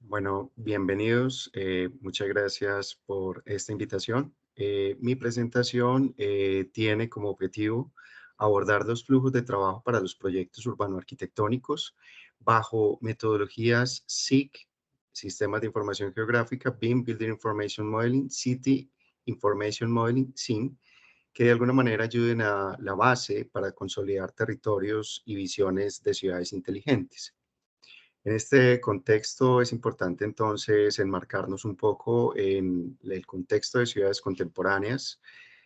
Bueno, bienvenidos. Muchas gracias por esta invitación. Mi presentación tiene como objetivo abordar los flujos de trabajo para los proyectos urbano-arquitectónicos bajo metodologías SIG, Sistemas de Información Geográfica, BIM, Building Information Modeling, City Information Modeling, SIM, que de alguna manera ayuden a la base para consolidar territorios y visiones de ciudades inteligentes. En este contexto es importante entonces enmarcarnos un poco en el contexto de ciudades contemporáneas,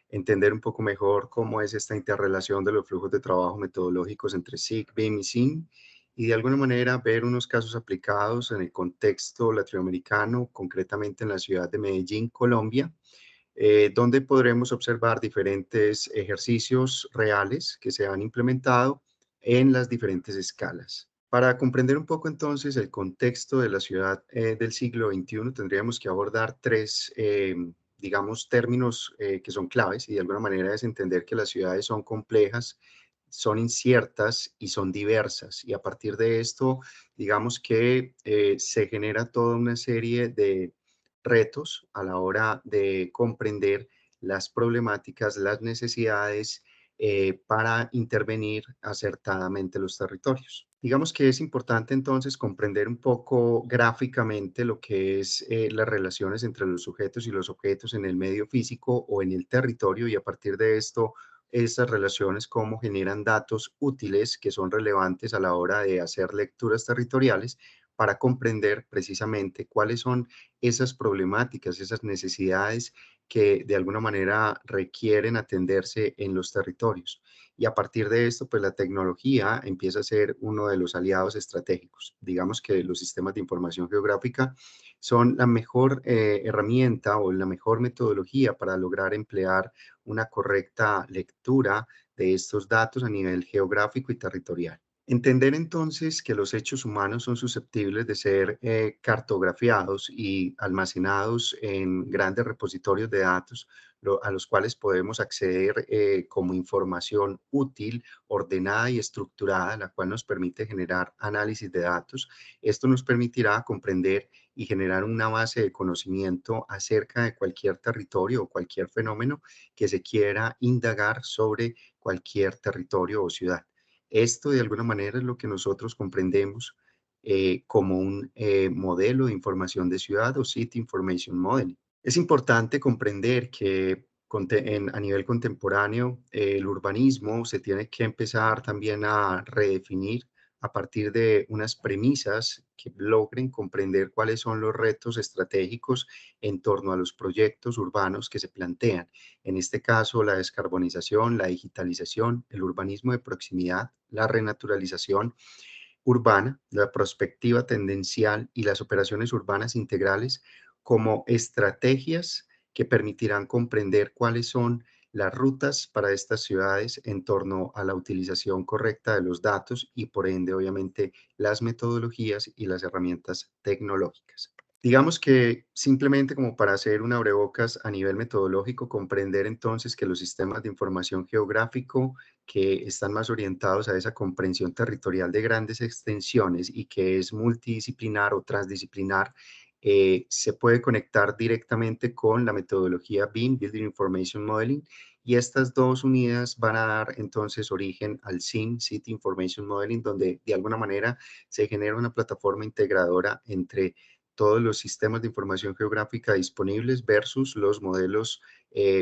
entender un poco mejor cómo es esta interrelación de los flujos de trabajo metodológicos entre SIG, BIM y SIM, y de alguna manera ver unos casos aplicados en el contexto latinoamericano, concretamente en la ciudad de Medellín, Colombia, donde podremos observar diferentes ejercicios reales que se han implementado en las diferentes escalas. Para comprender un poco entonces el contexto de la ciudad del siglo XXI, tendríamos que abordar tres, digamos, términos que son claves y de alguna manera es entender que las ciudades son complejas, son inciertas y son diversas. Y a partir de esto, digamos que se genera toda una serie de retos a la hora de comprender las problemáticas, las necesidades para intervenir acertadamente los territorios. Digamos que es importante entonces comprender un poco gráficamente lo que es las relaciones entre los sujetos y los objetos en el medio físico o en el territorio y a partir de esto, estas relaciones cómo generan datos útiles que son relevantes a la hora de hacer lecturas territoriales para comprender precisamente cuáles son esas problemáticas, esas necesidades que de alguna manera requieren atenderse en los territorios. Y a partir de esto, pues la tecnología empieza a ser uno de los aliados estratégicos. Digamos que los sistemas de información geográfica son la mejor herramienta o la mejor metodología para lograr emplear una correcta lectura de estos datos a nivel geográfico y territorial. Entender entonces que los hechos humanos son susceptibles de ser cartografiados y almacenados en grandes repositorios de datos a los cuales podemos acceder como información útil, ordenada y estructurada, la cual nos permite generar análisis de datos. Esto nos permitirá comprender y generar una base de conocimiento acerca de cualquier territorio o cualquier fenómeno que se quiera indagar sobre cualquier territorio o ciudad. Esto de alguna manera es lo que nosotros comprendemos como un modelo de información de ciudad o City Information Modeling. Es importante comprender que a nivel contemporáneo el urbanismo se tiene que empezar también a redefinir a partir de unas premisas que logren comprender cuáles son los retos estratégicos en torno a los proyectos urbanos que se plantean. En este caso, la descarbonización, la digitalización, el urbanismo de proximidad, la renaturalización urbana, la prospectiva tendencial y las operaciones urbanas integrales como estrategias que permitirán comprender cuáles son las rutas para estas ciudades en torno a la utilización correcta de los datos y por ende, obviamente, las metodologías y las herramientas tecnológicas. Digamos que simplemente como para hacer un abrebocas a nivel metodológico, comprender entonces que los sistemas de información geográfico que están más orientados a esa comprensión territorial de grandes extensiones y que es multidisciplinar o transdisciplinar, se puede conectar directamente con la metodología BIM, Building Information Modeling, y estas dos unidas van a dar entonces origen al SIM, City Information Modeling, donde de alguna manera se genera una plataforma integradora entre todos los sistemas de información geográfica disponibles versus los modelos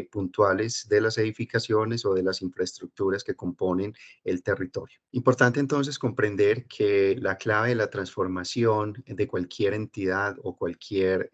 puntuales de las edificaciones o de las infraestructuras que componen el territorio. Importante entonces comprender que la clave de la transformación de cualquier entidad o cualquier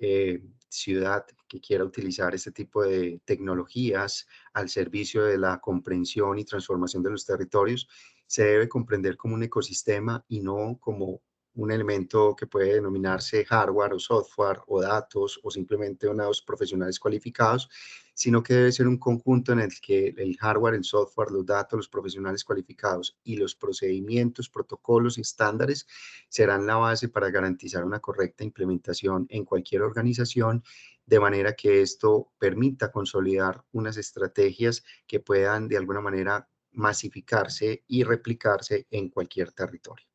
ciudad que quiera utilizar este tipo de tecnologías al servicio de la comprensión y transformación de los territorios se debe comprender como un ecosistema y no como un elemento que puede denominarse hardware o software o datos o simplemente unos profesionales cualificados, sino que debe ser un conjunto en el que el hardware, el software, los datos, los profesionales cualificados y los procedimientos, protocolos y estándares serán la base para garantizar una correcta implementación en cualquier organización, de manera que esto permita consolidar unas estrategias que puedan de alguna manera masificarse y replicarse en cualquier territorio.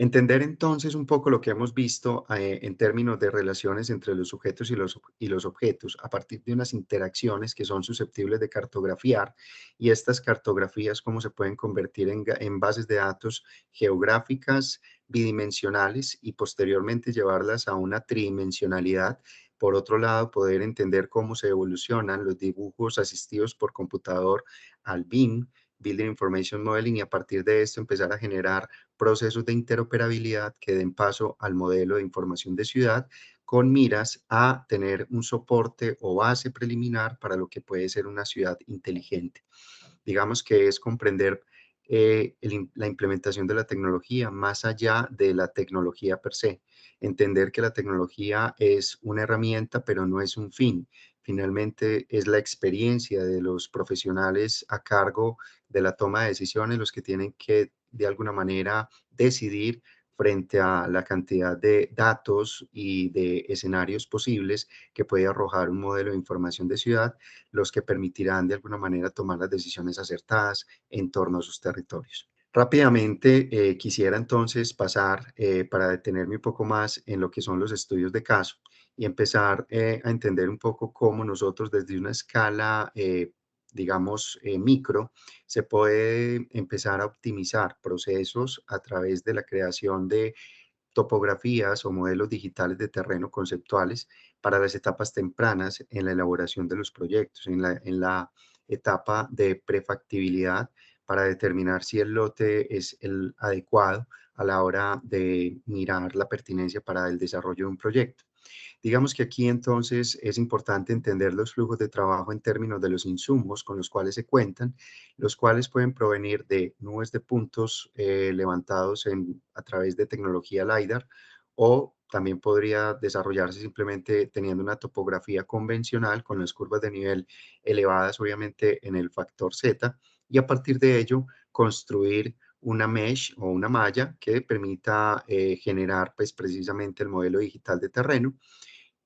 Entender entonces un poco lo que hemos visto en términos de relaciones entre los sujetos y los objetos a partir de unas interacciones que son susceptibles de cartografiar y estas cartografías cómo se pueden convertir en bases de datos geográficas bidimensionales y posteriormente llevarlas a una tridimensionalidad. Por otro lado, poder entender cómo se evolucionan los dibujos asistidos por computador al BIM, Building Information Modeling, y a partir de esto empezar a generar procesos de interoperabilidad que den paso al modelo de información de ciudad con miras a tener un soporte o base preliminar para lo que puede ser una ciudad inteligente. Digamos que es comprender la implementación de la tecnología más allá de la tecnología per se. Entender que la tecnología es una herramienta, pero no es un fin. Finalmente es la experiencia de los profesionales a cargo de la toma de decisiones los que tienen que, de alguna manera, decidir frente a la cantidad de datos y de escenarios posibles que puede arrojar un modelo de información de ciudad, los que permitirán de alguna manera tomar las decisiones acertadas en torno a sus territorios. Rápidamente, quisiera entonces pasar para detenerme un poco más en lo que son los estudios de caso y empezar a entender un poco cómo nosotros desde una escala, digamos, micro, se puede empezar a optimizar procesos a través de la creación de topografías o modelos digitales de terreno conceptuales para las etapas tempranas en la elaboración de los proyectos, en la etapa de prefactibilidad para determinar si el lote es el adecuado a la hora de mirar la pertinencia para el desarrollo de un proyecto. Digamos que aquí entonces es importante entender los flujos de trabajo en términos de los insumos con los cuales se cuentan, los cuales pueden provenir de nubes de puntos levantados a través de tecnología LiDAR o también podría desarrollarse simplemente teniendo una topografía convencional con las curvas de nivel elevadas, obviamente en el factor Z, y a partir de ello construir una mesh o una malla que permita generar pues precisamente el modelo digital de terreno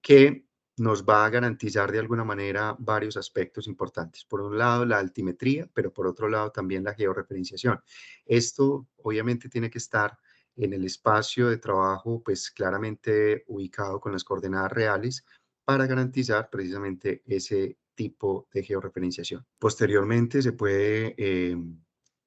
que nos va a garantizar de alguna manera varios aspectos importantes. Por un lado, la altimetría, pero por otro lado también la georreferenciación. Esto obviamente tiene que estar en el espacio de trabajo, pues claramente ubicado con las coordenadas reales para garantizar precisamente ese tipo de georreferenciación. Posteriormente se puede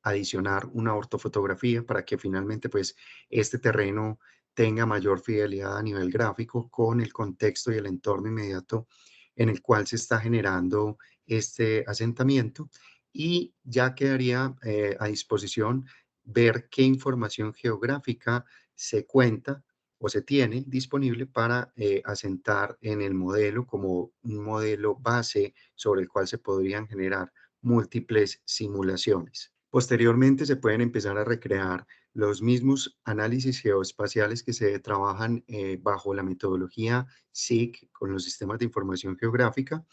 adicionar una ortofotografía para que finalmente pues este terreno tenga mayor fidelidad a nivel gráfico con el contexto y el entorno inmediato en el cual se está generando este asentamiento y ya quedaría a disposición ver qué información geográfica se cuenta o se tiene disponible para asentar en el modelo como un modelo base sobre el cual se podrían generar múltiples simulaciones. Posteriormente se pueden empezar a recrear los mismos análisis geoespaciales que se trabajan bajo la metodología SIG con los sistemas de información geográfica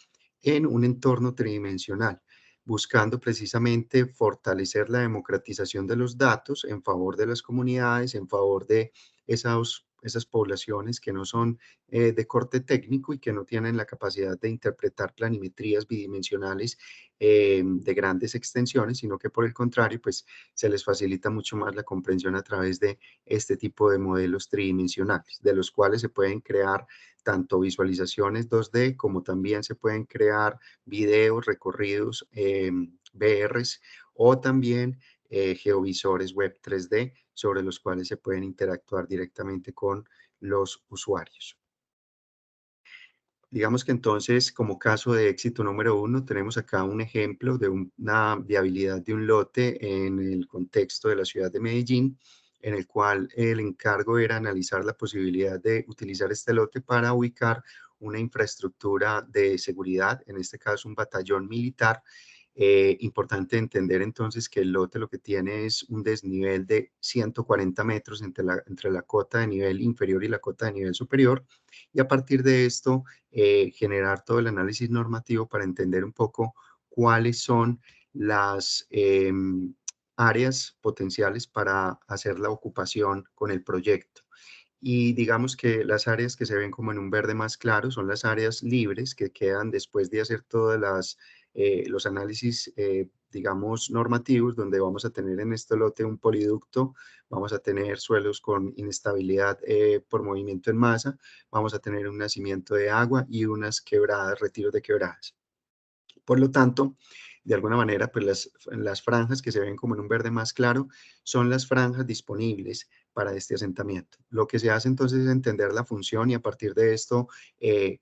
en un entorno tridimensional, buscando precisamente fortalecer la democratización de los datos en favor de las comunidades, en favor de esas poblaciones que no son de corte técnico y que no tienen la capacidad de interpretar planimetrías bidimensionales de grandes extensiones, sino que por el contrario, pues se les facilita mucho más la comprensión a través de este tipo de modelos tridimensionales, de los cuales se pueden crear tanto visualizaciones 2D como también se pueden crear videos, recorridos, VRs o también geovisores web 3D sobre los cuales se pueden interactuar directamente con los usuarios. Digamos que entonces, como caso de éxito número uno, tenemos acá un ejemplo de una viabilidad de un lote en el contexto de la ciudad de Medellín, en el cual el encargo era analizar la posibilidad de utilizar este lote para ubicar una infraestructura de seguridad, en este caso un batallón militar. Importante entender entonces que el lote lo que tiene es un desnivel de 140 metros entre la cota de nivel inferior y la cota de nivel superior, y a partir de esto generar todo el análisis normativo para entender un poco cuáles son las áreas potenciales para hacer la ocupación con el proyecto. Y digamos que las áreas que se ven como en un verde más claro son las áreas libres que quedan después de hacer todas los análisis digamos, normativos, donde vamos a tener en este lote un poliducto, vamos a tener suelos con inestabilidad por movimiento en masa, vamos a tener un nacimiento de agua y unas quebradas, retiros de quebradas. Por lo tanto, de alguna manera, pues las franjas que se ven como en un verde más claro son las franjas disponibles para este asentamiento. Lo que se hace entonces es entender la función y a partir de esto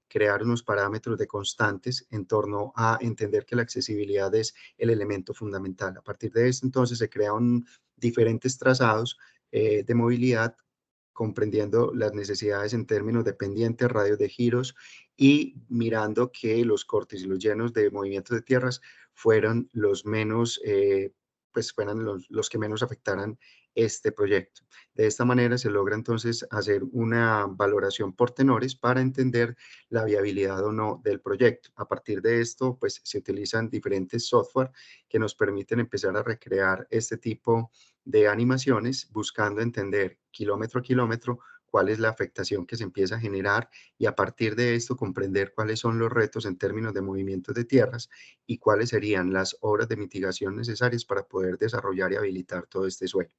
crear unos parámetros de constantes en torno a entender que la accesibilidad es el elemento fundamental. A partir de esto entonces se crean diferentes trazados de movilidad comprendiendo las necesidades en términos de pendientes, radios de giros y mirando que los cortes y los llenos de movimientos de tierras fueran los menos, pues fueran los que menos afectaran este proyecto. De esta manera se logra entonces hacer una valoración por tenores para entender la viabilidad o no del proyecto. A partir de esto, pues se utilizan diferentes software que nos permiten empezar a recrear este tipo de animaciones buscando entender kilómetro a kilómetro cuál es la afectación que se empieza a generar y a partir de esto comprender cuáles son los retos en términos de movimientos de tierras y cuáles serían las obras de mitigación necesarias para poder desarrollar y habilitar todo este suelo.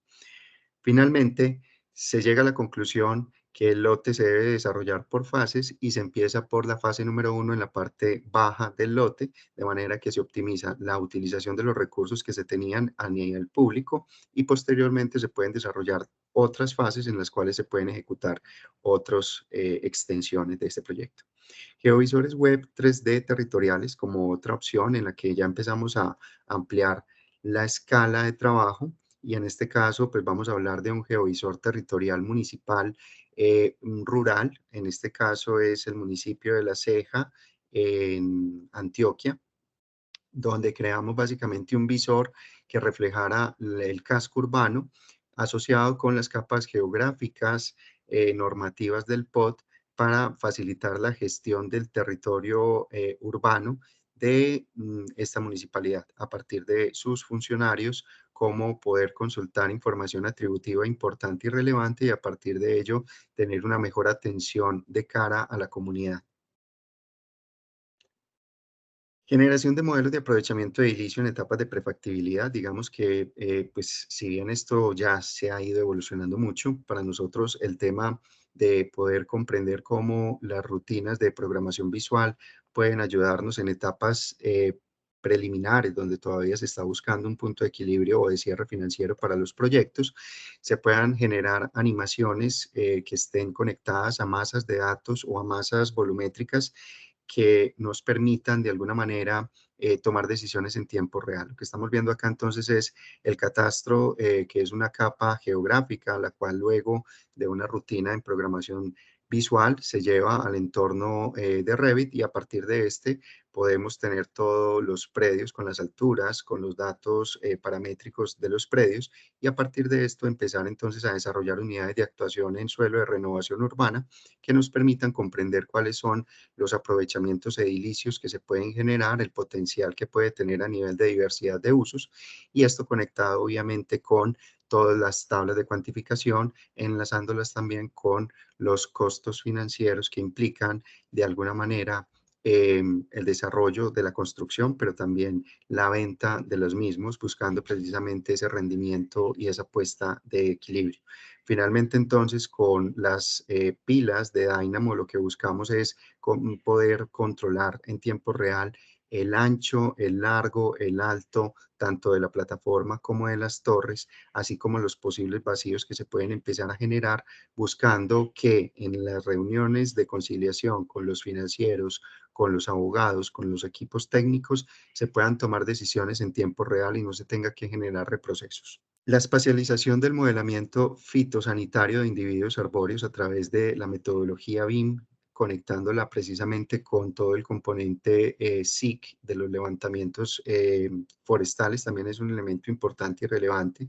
Finalmente, se llega a la conclusión que el lote se debe desarrollar por fases y se empieza por la fase número uno en la parte baja del lote, de manera que se optimiza la utilización de los recursos que se tenían a nivel público y posteriormente se pueden desarrollar otras fases en las cuales se pueden ejecutar otras extensiones de este proyecto. Geovisores web 3D territoriales como otra opción en la que ya empezamos a ampliar la escala de trabajo y en este caso pues vamos a hablar de un geovisor territorial municipal rural, en este caso es el municipio de La Ceja en Antioquia, donde creamos básicamente un visor que reflejara el casco urbano asociado con las capas geográficas normativas del POT para facilitar la gestión del territorio urbano de esta municipalidad a partir de sus funcionarios, cómo poder consultar información atributiva importante y relevante y a partir de ello tener una mejor atención de cara a la comunidad. Generación de modelos de aprovechamiento de edilicio en etapas de prefactibilidad. Digamos que, pues, si bien esto ya se ha ido evolucionando mucho, para nosotros el tema de poder comprender cómo las rutinas de programación visual pueden ayudarnos en etapas preliminares, donde todavía se está buscando un punto de equilibrio o de cierre financiero para los proyectos, se puedan generar animaciones que estén conectadas a masas de datos o a masas volumétricas que nos permitan de alguna manera tomar decisiones en tiempo real. Lo que estamos viendo acá entonces es el catastro, que es una capa geográfica, la cual luego de una rutina en programación visual se lleva al entorno de Revit y a partir de este podemos tener todos los predios con las alturas, con los datos paramétricos de los predios y a partir de esto empezar entonces a desarrollar unidades de actuación en suelo de renovación urbana que nos permitan comprender cuáles son los aprovechamientos edilicios que se pueden generar, el potencial que puede tener a nivel de diversidad de usos y esto conectado obviamente con todas las tablas de cuantificación, enlazándolas también con los costos financieros que implican de alguna manera el desarrollo de la construcción, pero también la venta de los mismos, buscando precisamente ese rendimiento y esa puesta de equilibrio. Finalmente, entonces, con las pilas de Dynamo, lo que buscamos es poder controlar en tiempo real el ancho, el largo, el alto, tanto de la plataforma como de las torres, así como los posibles vacíos que se pueden empezar a generar, buscando que en las reuniones de conciliación con los financieros, con los abogados, con los equipos técnicos, se puedan tomar decisiones en tiempo real y no se tenga que generar reprocesos. La espacialización del modelamiento fitosanitario de individuos arbóreos a través de la metodología BIM, conectándola precisamente con todo el componente SIC de los levantamientos forestales, también es un elemento importante y relevante.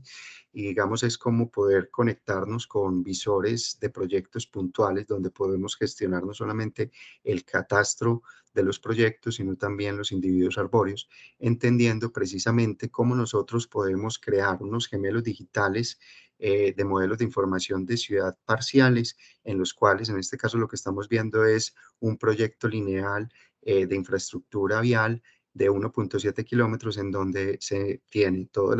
Y digamos, es como poder conectarnos con visores de proyectos puntuales donde podemos gestionar no solamente el catastro de los proyectos, sino también los individuos arbóreos, entendiendo precisamente cómo nosotros podemos crear unos gemelos digitales de modelos de información de ciudad parciales, en los cuales en este caso lo que estamos viendo es un proyecto lineal de infraestructura vial de 1,7 kilómetros en donde se tiene todo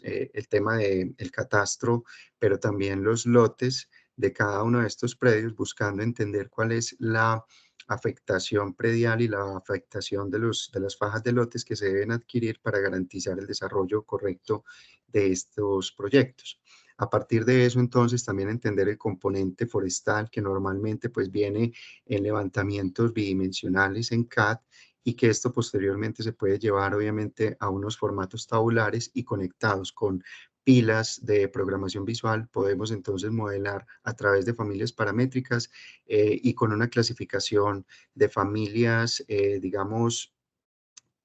el tema del catastro, pero también los lotes de cada uno de estos predios, buscando entender cuál es la afectación predial y la afectación de las fajas de lotes que se deben adquirir para garantizar el desarrollo correcto de estos proyectos. A partir de eso, entonces, también entender el componente forestal que normalmente pues viene en levantamientos bidimensionales en CAD y que esto posteriormente se puede llevar obviamente a unos formatos tabulares y conectados con pilas de programación visual. Podemos entonces modelar a través de familias paramétricas y con una clasificación de familias, digamos,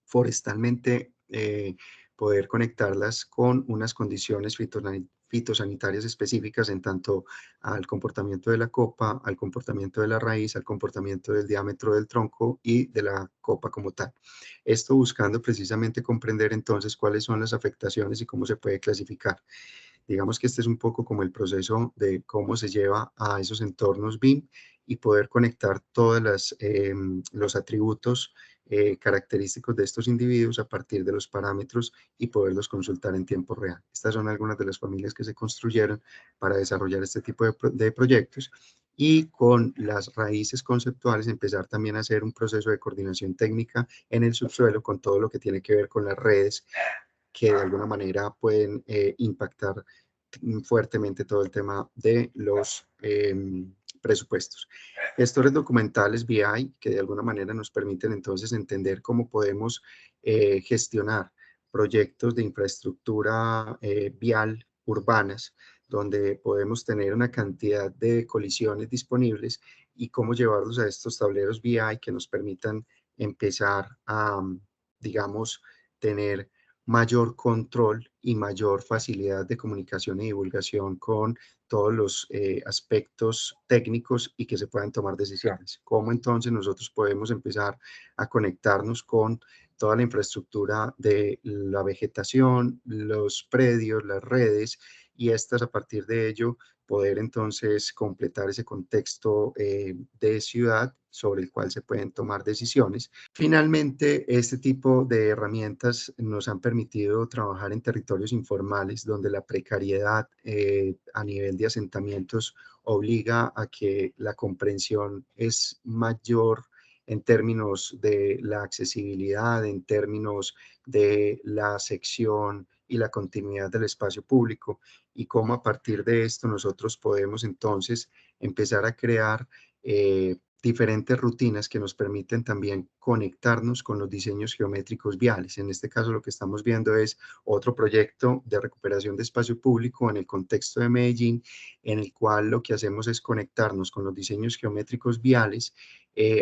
forestalmente, poder conectarlas con unas condiciones fitosanitarias específicas en tanto al comportamiento de la copa, al comportamiento de la raíz, al comportamiento del diámetro del tronco y de la copa como tal. Esto buscando precisamente comprender entonces cuáles son las afectaciones y cómo se puede clasificar. Digamos que este es un poco como el proceso de cómo se lleva a esos entornos BIM y poder conectar todos los atributos característicos de estos individuos a partir de los parámetros y poderlos consultar en tiempo real. Estas son algunas de las familias que se construyeron para desarrollar este tipo de proyectos y con las raíces conceptuales empezar también a hacer un proceso de coordinación técnica en el subsuelo con todo lo que tiene que ver con las redes que de alguna manera pueden impactar fuertemente todo el tema de los presupuestos. Gestores documentales BI que de alguna manera nos permiten entonces entender cómo podemos gestionar proyectos de infraestructura vial urbanas, donde podemos tener una cantidad de colisiones disponibles y cómo llevarlos a estos tableros BI que nos permitan empezar a, digamos, tener mayor control y mayor facilidad de comunicación y divulgación con todos los aspectos técnicos y que se puedan tomar decisiones. ¿Cómo entonces nosotros podemos empezar a conectarnos con toda la infraestructura de la vegetación, los predios, las redes y estas a partir de ello poder entonces completar ese contexto de ciudad sobre el cual se pueden tomar decisiones? Finalmente, este tipo de herramientas nos han permitido trabajar en territorios informales donde la precariedad a nivel de asentamientos obliga a que la comprensión es mayor en términos de la accesibilidad, en términos de la sección y la continuidad del espacio público y cómo a partir de esto nosotros podemos entonces empezar a crear diferentes rutinas que nos permiten también conectarnos con los diseños geométricos viales. En este caso lo que estamos viendo es otro proyecto de recuperación de espacio público en el contexto de Medellín, en el cual lo que hacemos es conectarnos con los diseños geométricos viales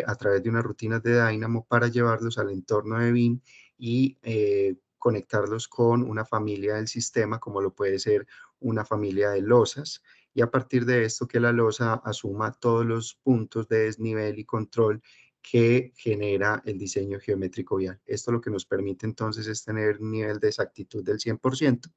a través de unas rutinas de Dynamo para llevarlos al entorno de BIM y conectarlos con una familia del sistema, como lo puede ser una familia de losas, y a partir de esto que la losa asuma todos los puntos de desnivel y control que genera el diseño geométrico vial. Esto lo que nos permite entonces es tener un nivel de exactitud del 100%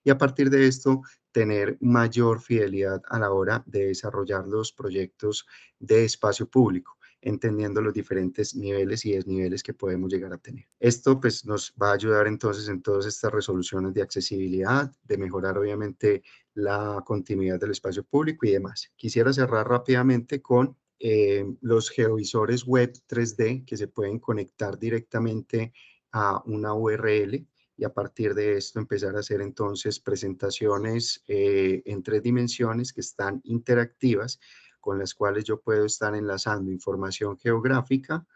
y a partir de esto tener mayor fidelidad a la hora de desarrollar los proyectos de espacio público, entendiendo los diferentes niveles y desniveles que podemos llegar a tener. Esto pues nos va a ayudar entonces en todas estas resoluciones de accesibilidad, de mejorar obviamente la continuidad del espacio público y demás. Quisiera cerrar rápidamente con los geovisores web 3D que se pueden conectar directamente a una URL y a partir de esto empezar a hacer entonces presentaciones en 3 dimensiones que están interactivas, con las cuales yo puedo estar enlazando información geográfica,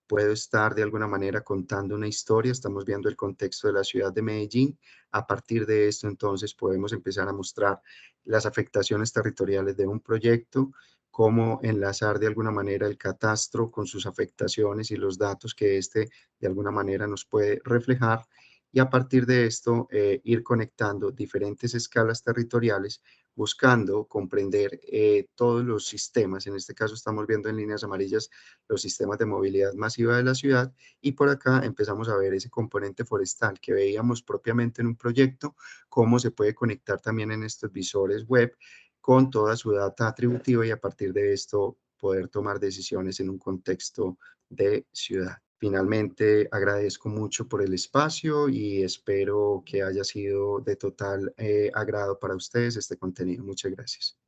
puedo estar de alguna manera contando una historia, estamos viendo el contexto de la ciudad de Medellín, a partir de esto entonces podemos empezar a mostrar las afectaciones territoriales de un proyecto, cómo enlazar de alguna manera el catastro con sus afectaciones y los datos que éste de alguna manera nos puede reflejar y a partir de esto ir conectando diferentes escalas territoriales buscando comprender todos los sistemas. En este caso estamos viendo en líneas amarillas los sistemas de movilidad masiva de la ciudad y por acá empezamos a ver ese componente forestal que veíamos propiamente en un proyecto, cómo se puede conectar también en estos visores web con toda su data atributiva y a partir de esto poder tomar decisiones en un contexto de ciudad. Finalmente, agradezco mucho por el espacio y espero que haya sido de total agrado para ustedes este contenido. Muchas gracias.